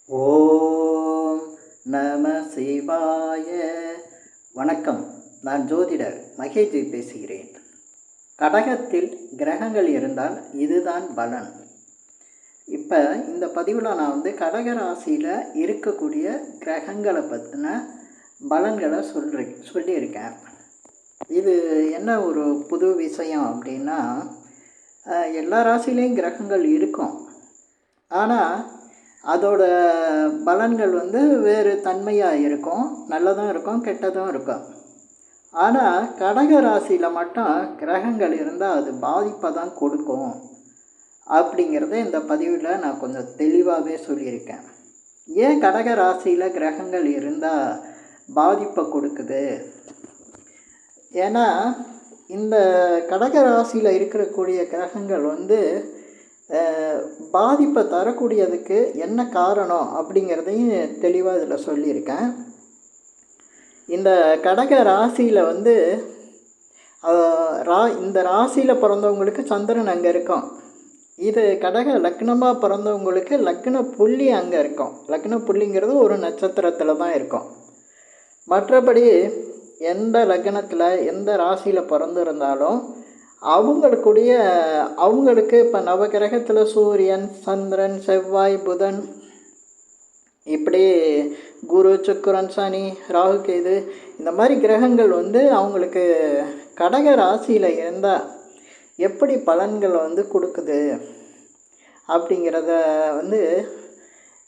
ஓம் நம சிவாய. வணக்கம். நான் ஜோதிடர் மகேஜி பேசுகிறேன். கடகத்தில் கிரகங்கள் இருந்தால் இதுதான் பலன். இப்போ இந்த பதிவில் நான் கடக ராசியில் இருக்கக்கூடிய கிரகங்களை பற்றின பலன்களை சொல்லியிருக்கேன். இது என்ன ஒரு புது விஷயம் அப்படின்னா, எல்லா ராசிலையும் கிரகங்கள் இருக்கும். ஆனால் அதோட பலன்கள் வேறு தன்மையாக இருக்கும். நல்லதும் இருக்கும், கெட்டதும் இருக்கும். ஆனால் கடக ராசியில் மட்டும் கிரகங்கள் இருந்தால் அது பாதிப்பை தான் கொடுக்கும் அப்படிங்கிறத இந்த பதிவில் நான் கொஞ்சம் தெளிவாகவே சொல்லியிருக்கேன். ஏன் கடக ராசியில் கிரகங்கள் இருந்தால் பாதிப்பை கொடுக்குது? ஏன்னா இந்த கடக ராசியில் இருக்கக்கூடிய கிரகங்கள் பாதிப்பை தரக்கூடியதுக்கு என்ன காரணம் அப்படிங்கிறதையும் தெளிவாக இதில் சொல்லியிருக்கேன். இந்த கடக ராசியில் இந்த ராசியில் பிறந்தவங்களுக்கு சந்திரன் அங்கே இருக்கும். இது கடக லக்னமாக பிறந்தவங்களுக்கு லக்ன புள்ளி அங்கே இருக்கும். லக்ன புள்ளிங்கிறது ஒரு நட்சத்திரத்தில் தான் இருக்கும். மற்றபடி எந்த லக்னத்தில் எந்த ராசியில் பிறந்திருந்தாலும் அவங்களுக்கு இப்போ நவகிரகத்தில் சூரியன், சந்திரன், செவ்வாய், புதன், இப்படி குரு, சுக்கிரன், சனி, ராகு, கேது, இந்த மாதிரி கிரகங்கள் அவங்களுக்கு கடக ராசியில் இருந்தால் எப்படி பலன்களை கொடுக்குது அப்படிங்கிறத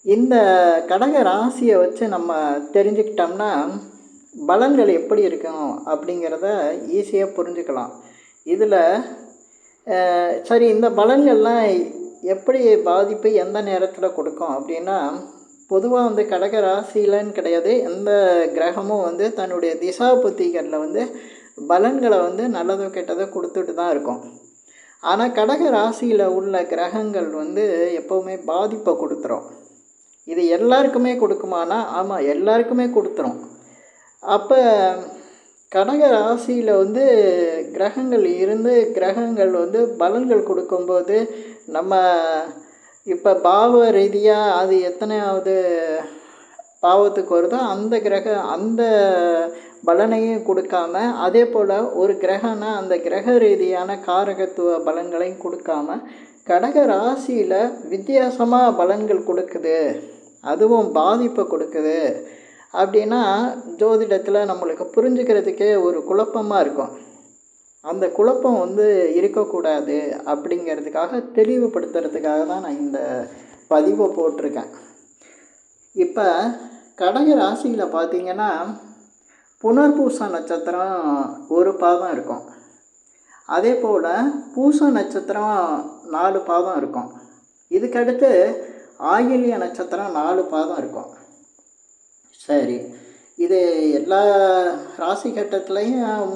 இந்த கடக ராசியை வச்சு நம்ம தெரிஞ்சுக்கிட்டோம்னா பலன்கள் எப்படி இருக்கும் அப்படிங்கிறத ஈஸியாக புரிஞ்சுக்கலாம். இதில் சரி, இந்த பலன்கள்லாம் எப்படி பாதிப்பு எந்த நேரத்தில் கொடுக்கும் அப்படின்னா, பொதுவாக கடக ராசியிலன்னு கிடையாது, எந்த கிரகமும் தன்னுடைய திசா புத்திகளில் பலன்களை நல்லதோ கெட்டதோ கொடுத்துட்டு தான் இருக்கும். ஆனால் கடக ராசியில் உள்ள கிரகங்கள் எப்போவுமே பாதிப்பை கொடுத்துரும். இது எல்லாருக்குமே கொடுக்குமானா? ஆமாம், எல்லாருக்குமே கொடுத்துரும். அப்போ கடக ராசியில் கிரகங்கள் பலன்கள் கொடுக்கும்போது நம்ம இப்போ பாவ ரீதியாக அது எத்தனையாவது பாவத்துக்கு வருதோ அந்த பலனையும் கொடுக்காம, அதே போல் ஒரு கிரகம்னா அந்த கிரக ரீதியான காரகத்துவ பலன்களையும் கொடுக்காம கடக ராசியில் வித்தியாசமாக பலன்கள் கொடுக்குது, அதுவும் பாதிப்பை கொடுக்குது அப்படின்னா ஜோதிடத்தில் நம்மளுக்கு புரிஞ்சுக்கிறதுக்கே ஒரு குழப்பமாக இருக்கும். அந்த குழப்பம் இருக்கக்கூடாது அப்படிங்கிறதுக்காக, தெளிவுபடுத்துறதுக்காக தான் நான் இந்த பதிவை போட்டிருக்கேன். இப்போ கடக ராசியில் பார்த்திங்கன்னா புனர்பூச நட்சத்திரம் ஒரு பாதம் இருக்கும். அதே போல் பூச நட்சத்திரம் 4 பாதம் இருக்கும். இதுக்கடுத்து ஆயில்ய நட்சத்திரம் 4 பாதம் இருக்கும். சரி, இது எல்லா ராசி கட்டத்துலேயும்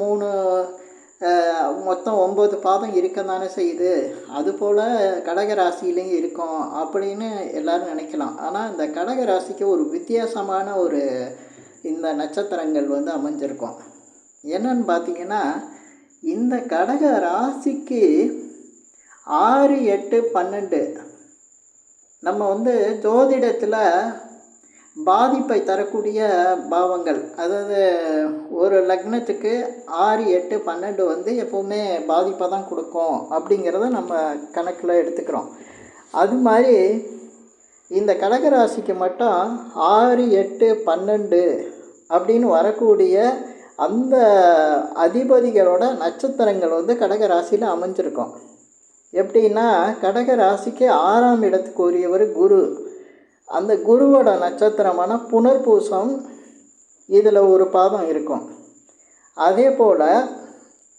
மொத்தம் 9 பாதம் இருக்க தானே செய்யுது. அதுபோல் கடக ராசியிலையும் இருக்கும் அப்படின்னு எல்லோரும் நினைக்கலாம். ஆனால் இந்த கடக ராசிக்கு ஒரு வித்தியாசமான இந்த நட்சத்திரங்கள் அமைஞ்சிருக்கும். என்னன்னு பார்த்திங்கன்னா, இந்த கடக ராசிக்கு 6, 8, 12 நம்ம ஜோதிடத்தில் பாதிப்பை தரக்கூடிய பாவங்கள், அதாவது ஒரு லக்னத்துக்கு 6, 8, 12 எப்போவுமே பாதிப்பை தான் கொடுக்கும் அப்படிங்கிறத நம்ம கணக்கில் எடுத்துக்கிறோம். அது மாதிரி இந்த கடகராசிக்கு மட்டும் 6, 8, 12 அப்படின்னு வரக்கூடிய அந்த அதிபதிகளோட நட்சத்திரங்கள் கடகராசியில் அமைஞ்சிருக்கும். எப்படின்னா, கடகராசிக்கு 6ஆம் இடத்துக்கு உரியவர் குரு. அந்த குருவோட நட்சத்திரமான புனர்பூசம் இதில் ஒரு பாதம் இருக்கும். அதே போல்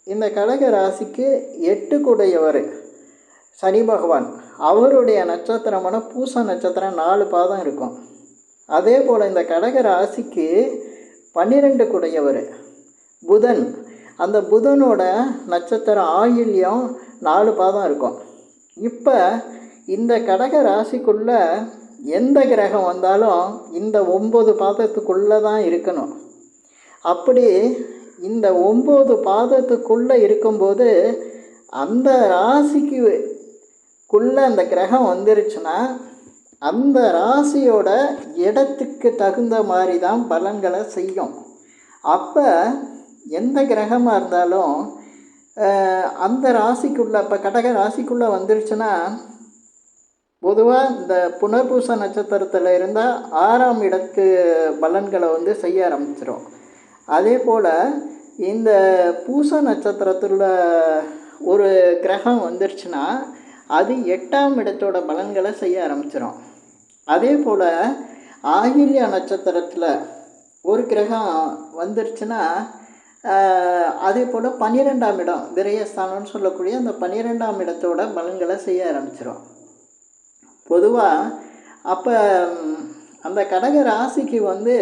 இந்த கடக ராசிக்கு 8 கூடையவர் சனி பகவான், அவருடைய நட்சத்திரமான பூச நட்சத்திரம் 4 பாதம் இருக்கும். அதே போல் இந்த கடக ராசிக்கு 12 கூடையவர் புதன், அந்த புதனோட நட்சத்திரம் ஆயில்யம் 4 பாதம் இருக்கும். இப்போ இந்த கடக ராசிக்குள்ளே எந்த கிரகம் வந்தாலும் இந்த 9 பாதத்துக்குள்ளே தான் இருக்கணும். அப்படி இந்த 9 பாதத்துக்குள்ளே இருக்கும்போது அந்த ராசிக்குள்ளே அந்த கிரகம் வந்துருச்சுன்னா அந்த ராசியோட இடத்துக்கு தகுந்த மாதிரி தான் பலன்களை செய்யும். அப்போ எந்த கிரகமாக இருந்தாலும் அந்த ராசிக்குள்ளே, இப்போ கடக ராசிக்குள்ளே வந்துருச்சுன்னா பொதுவாக இந்த புனர்பூச நட்சத்திரத்தில் இருந்தால் 6ஆம் இடத்து பலன்களை வந்து செய்ய ஆரம்பிச்சிடும். அதே போல் இந்த பூச நட்சத்திரத்தில் ஒரு கிரகம் வந்துருச்சுன்னா அது 8ஆம் இடத்தோட பலன்களை செய்ய ஆரம்பிச்சிடும். அதே போல் ஆயில்ய நட்சத்திரத்தில் ஒரு கிரகம் வந்துருச்சுன்னா அதே போல் 12ஆம் இடம் விரயஸ்தானம்னு சொல்லக்கூடிய அந்த 12ஆம் இடத்தோட பலன்களை செய்ய ஆரம்பிச்சிடும். பொதுவாக அப்போ அந்த கடக ராசிக்கு வந்து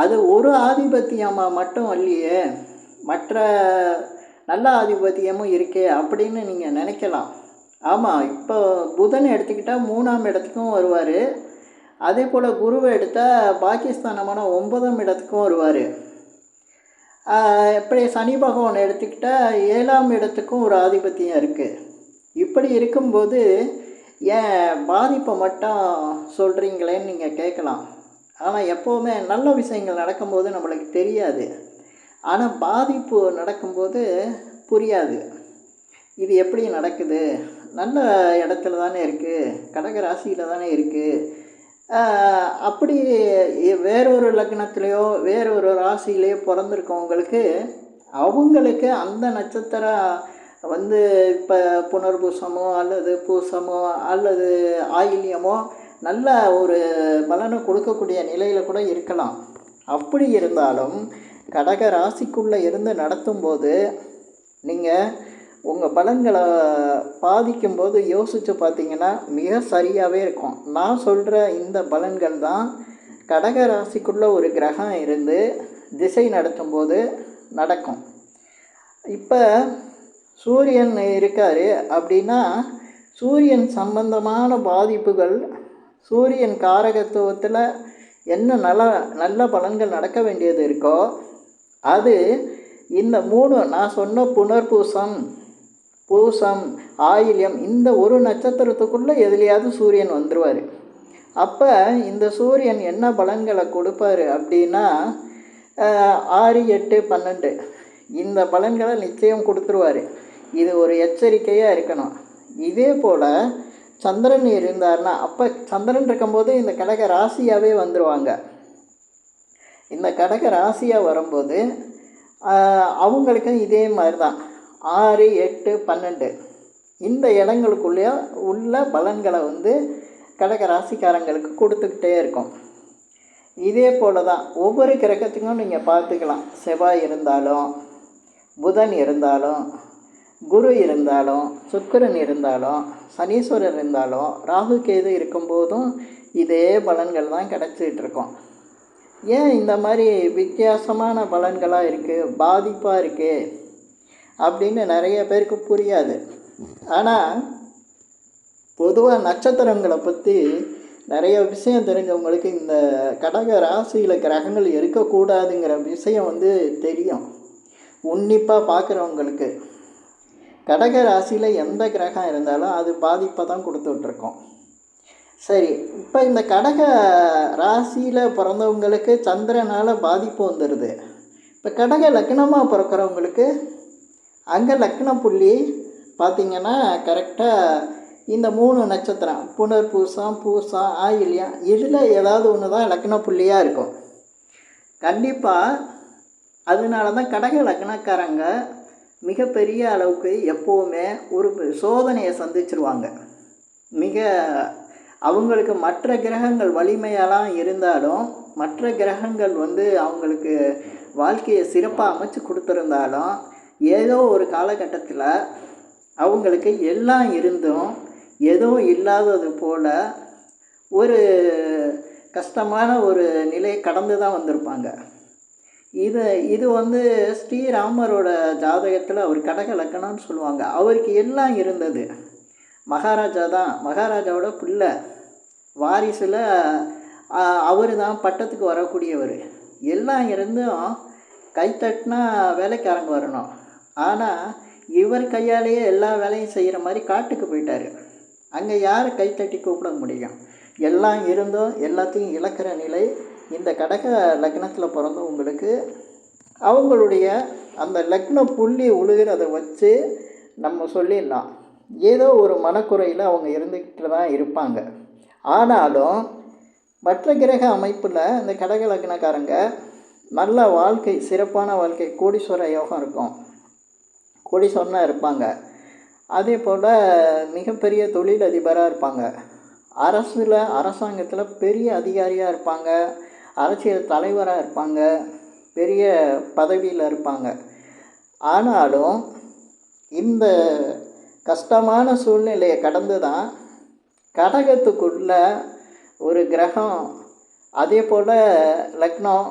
அது ஒரு ஆதிபத்தியமாக மட்டும் இல்லையே, மற்ற நல்ல ஆதிபத்தியமும் இருக்கே அப்படின்னு நீங்கள் நினைக்கலாம். ஆமாம், இப்போ புதன் எடுத்துக்கிட்டால் 3ஆம் இடத்துக்கும் வருவார். அதே போல் குருவை எடுத்தால் பாகிஸ்தானமான 9ஆம் இடத்துக்கும் வருவார். இப்படி சனி பகவான் எடுத்துக்கிட்டால் 7ஆம் இடத்துக்கும் ஒரு ஆதிபத்தியம் இருக்குது. இப்படி இருக்கும்போது ஏன் பாதிப்பை மட்டும் சொல்கிறீங்களேன்னு நீங்கள் கேட்கலாம். ஆனால் எப்போவுமே நல்ல விஷயங்கள் நடக்கும்போது நம்மளுக்கு தெரியாது, ஆனால் பாதிப்பு நடக்கும்போது புரியாது. இது எப்படி நடக்குது, நல்ல இடத்துல தானே இருக்குது, கடக ராசியில் தானே இருக்குது. அப்படி வேறொரு லக்னத்துலேயோ வேறொரு ராசியிலையோ பிறந்திருக்கவங்களுக்கு அவங்களுக்கு அந்த நட்சத்திரம் வந்து இப்போ புனர்பூசமோ அல்லது பூசமோ அல்லது ஆயில்யமோ நல்ல ஒரு பலனை கொடுக்கக்கூடிய நிலையில் கூட இருக்கலாம். அப்படி இருந்தாலும் கடக ராசிக்குள்ளே இருந்து நடத்தும்போது நீங்கள் உங்கள் பலன்களை பாதிக்கும்போது யோசித்து பார்த்தீங்கன்னா மிக சரியாகவே இருக்கும். நான் சொல்கிற இந்த பலன்கள் தான் கடக ராசிக்குள்ளே ஒரு கிரகம் இருந்து திசை நடத்தும்போது நடக்கும். இப்போ சூரியன் இருக்கார் அப்படின்னா சூரியன் சம்பந்தமான பாதிப்புகள், சூரியன் காரகத்துவத்தில் என்ன நல்ல பலன்கள் நடக்க வேண்டியது இருக்கோ அது இந்த 3 நான் சொன்ன புனர்பூசம், பூசம், ஆயில்யம் இந்த ஒரு நட்சத்திரத்துக்குள்ளே எதுலையாவது சூரியன் வந்துடுவார். அப்போ இந்த சூரியன் என்ன பலன்களை கொடுப்பார் அப்படின்னா 6, 8, 12 இந்த பலன்களை நிச்சயம் கொடுத்துருவார். இது ஒரு எச்சரிக்கையாக இருக்கணும். இதே போல் சந்திரன் இருந்தார்னா அப்போ சந்திரன் இருக்கும்போது இந்த கடக ராசியாகவே வந்துடுவாங்க. இந்த கடக ராசியாக வரும்போது அவங்களுக்கும் இதே மாதிரி தான் 6, 8, 12 இந்த இடங்களுக்குள்ளே உள்ள பலன்களை வந்து கடக ராசிக்காரங்களுக்கு கொடுத்துக்கிட்டே இருக்கும். இதே போல் தான் ஒவ்வொரு கிரகத்துக்கும் நீங்கள் பார்த்துக்கலாம். செவ்வாய் இருந்தாலும், புதன் இருந்தாலும், குரு இருந்தாலும், சுக்கிரன் இருந்தாலும், சனீஸ்வரர் இருந்தாலும், ராகு கேது இருக்கும்போதும் இதே பலன்கள் தான் கிடச்சிட்டு இருக்கோம். ஏன் இந்த மாதிரி வித்தியாசமான பலன்களாக இருக்குது, பாதிப்பாக இருக்குது அப்படின்னு நிறைய பேருக்கு புரியாது. ஆனால் பொதுவாக நட்சத்திரங்களை பற்றி நிறைய விஷயம் தெரிஞ்சவங்களுக்கு இந்த கடக ராசியில் கிரகங்கள் இருக்கக்கூடாதுங்கிற விஷயம் வந்து தெரியும். உன்னிப்பாக பார்க்குறவங்களுக்கு கடக ராசியில் எந்த கிரகம் இருந்தாலும் அது பாதிப்பை தான் கொடுத்துட்ருக்கோம். சரி, இப்போ இந்த கடக ராசியில் பிறந்தவங்களுக்கு சந்திரனால் பாதிப்பு வந்துடுது. இப்போ கடக லக்னமாக பிறக்கிறவங்களுக்கு அங்கே லக்ன புள்ளி பார்த்திங்கன்னா கரெக்டாக இந்த 3 நட்சத்திரம் புனர்பூசம், பூசம், ஆயில்யம் இதில் ஏதாவது ஒன்று தான் லக்ன புள்ளியாக இருக்கும் கண்டிப்பாக. அதனால தான் கடக லக்னக்காரங்க மிகப்பெரிய அளவுக்கு எப்போவுமே ஒரு சோதனையை சந்திச்சிருவாங்க. மிக அவங்களுக்கு மற்ற கிரகங்கள் வலிமையெல்லாம் இருந்தாலும், மற்ற கிரகங்கள் வந்து அவங்களுக்கு வாழ்க்கையை சிறப்பாக அமைச்சு கொடுத்துருந்தாலும், ஏதோ ஒரு காலகட்டத்தில் அவங்களுக்கு எல்லாம் இருந்தும் எதுவும் இல்லாதது போல் ஒரு கஷ்டமான ஒரு நிலையை கடந்து தான் வந்திருப்பாங்க. இது வந்து ஸ்ரீராமரோட ஜாதகத்தில் அவர் கடக லக்கணம்னு சொல்லுவாங்க. அவருக்கு எல்லாம் இருந்தது. மகாராஜா தான், மகாராஜாவோட பிள்ளை, வாரிசில் அவர் தான் பட்டத்துக்கு வரக்கூடியவர். எல்லாம் இருந்தும் கைத்தட்டினா வேலைக்காரங்க வரணும். ஆனால் இவர் கையாலேயே எல்லா வேலையும் செய்கிற மாதிரி காட்டுக்கு போயிட்டார். அங்கே யார் கைத்தட்டி கூப்பிட முடியும்? எல்லாம் இருந்தும் எல்லாத்தையும் இழக்கிற நிலை இந்த கடக லக்னத்தில் பிறந்தவங்களுக்கு அவங்களுடைய அந்த லக்ன புள்ளி உழுகிறத வச்சு நம்ம சொல்லிடலாம். ஏதோ ஒரு மனக்குறையில் அவங்க இருந்துக்கிட்டு தான் இருப்பாங்க. ஆனாலும் மற்ற கிரக அமைப்பில் இந்த கடக லக்னக்காரங்க நல்ல வாழ்க்கை, சிறப்பான வாழ்க்கை, கோடீஸ்வர யோகம் இருக்கும், கோடீஸ்வரனாக இருப்பாங்க. அதே போல் மிகப்பெரிய தொழிலதிபராக இருப்பாங்க, அரசாங்கத்தில் பெரிய அதிகாரியாக இருப்பாங்க, அரசியல் தலைவராக இருப்பாங்க, பெரிய பதவியில் இருப்பாங்க. ஆனாலும் இந்த கஷ்டமான சூழ்நிலையை கடந்து தான் கடகத்துக்குள்ள ஒரு கிரகம், அதே போல் லக்னம்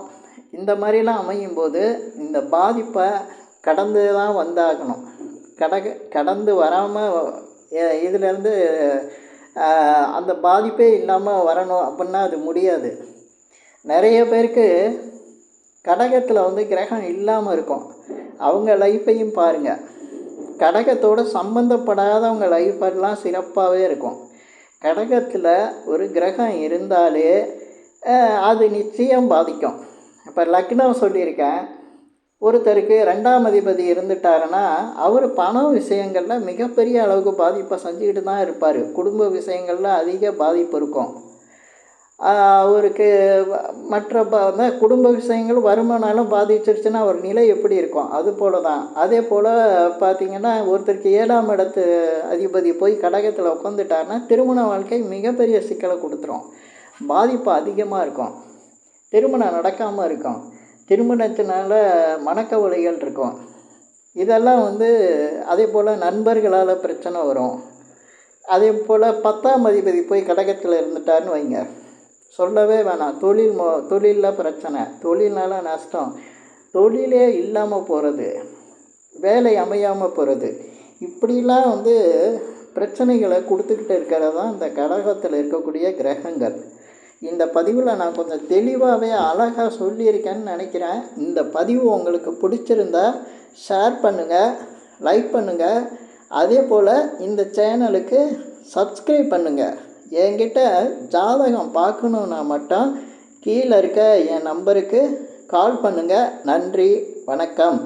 இந்த மாதிரிலாம் அமையும்போது இந்த பாதிப்பை கடந்து தான் வந்தாகணும். கடந்து வராமல் இதிலேருந்து அந்த பாதிப்பே இல்லாமல் வரணும் அப்படின்னா அது முடியாது. நிறைய பேருக்கு கடகத்தில் கிரகம் இல்லாமல் இருக்கும். அவங்க லைஃப்பையும் பாருங்கள், கடகத்தோடு சம்பந்தப்படாதவங்க லைஃபெல்லாம் சிறப்பாகவே இருக்கும். கடகத்தில் ஒரு கிரகம் இருந்தாலே அது நிச்சயம் பாதிக்கும். இப்போ லக்னம் சொல்லியிருக்கேன், ஒருத்தருக்கு 2ஆம் அதிபதி இருந்துட்டாருன்னா அவர் பண விஷயங்களில் மிகப்பெரிய அளவுக்கு பாதிப்பை செஞ்சுக்கிட்டு தான் இருப்பார். குடும்ப விஷயங்களில் அதிக பாதிப்பு இருக்கும். அவருக்கு மற்ற குடும்ப விஷயங்கள் வருமானாலும் பாதிச்சிருச்சுன்னா அவர் நிலை எப்படி இருக்கும், அது போல தான். அதே போல் பார்த்திங்கன்னா ஒருத்தருக்கு 7ஆம் இடத்து அதிபதி போய் கடகத்தில் உட்காந்துட்டாருன்னா திருமண வாழ்க்கை மிகப்பெரிய சிக்கலை கொடுத்துரும், பாதிப்பு அதிகமாக இருக்கும், திருமணம் நடக்காமல் இருக்கும், திருமணத்தினால மனக்கவலைகள் இருக்கும். இதெல்லாம் அதே போல் நண்பர்களால் பிரச்சனை வரும். அதே போல் 10ஆம் அதிபதி போய் கடகத்தில் இருந்துட்டாருன்னு வைங்க, சொல்லவே வேணாம். தொழிலில் பிரச்சனை, தொழில்னால நஷ்டம், தொழிலே இல்லாமல் போகிறது, வேலை அமையாமல் போகிறது, இப்படிலாம் பிரச்சனைகளை கொடுத்துக்கிட்டு இருக்கிறது தான் இந்த கடகத்தில் இருக்கக்கூடிய கிரகங்கள். இந்த பதிவில் நான் கொஞ்சம் தெளிவாகவே அழகாக சொல்லியிருக்கேன்னு நினைக்கிறேன். இந்த பதிவு உங்களுக்கு பிடிச்சிருந்தா ஷேர் பண்ணுங்கள், லைக் பண்ணுங்கள். அதே போல் இந்த சேனலுக்கு சப்ஸ்கிரைப் பண்ணுங்கள். என்கிட்ட ஜாதகம் பார்க்கணுன்னா மட்டும் கீழே இருக்க என் நம்பருக்கு கால் பண்ணுங்கள். நன்றி, வணக்கம்.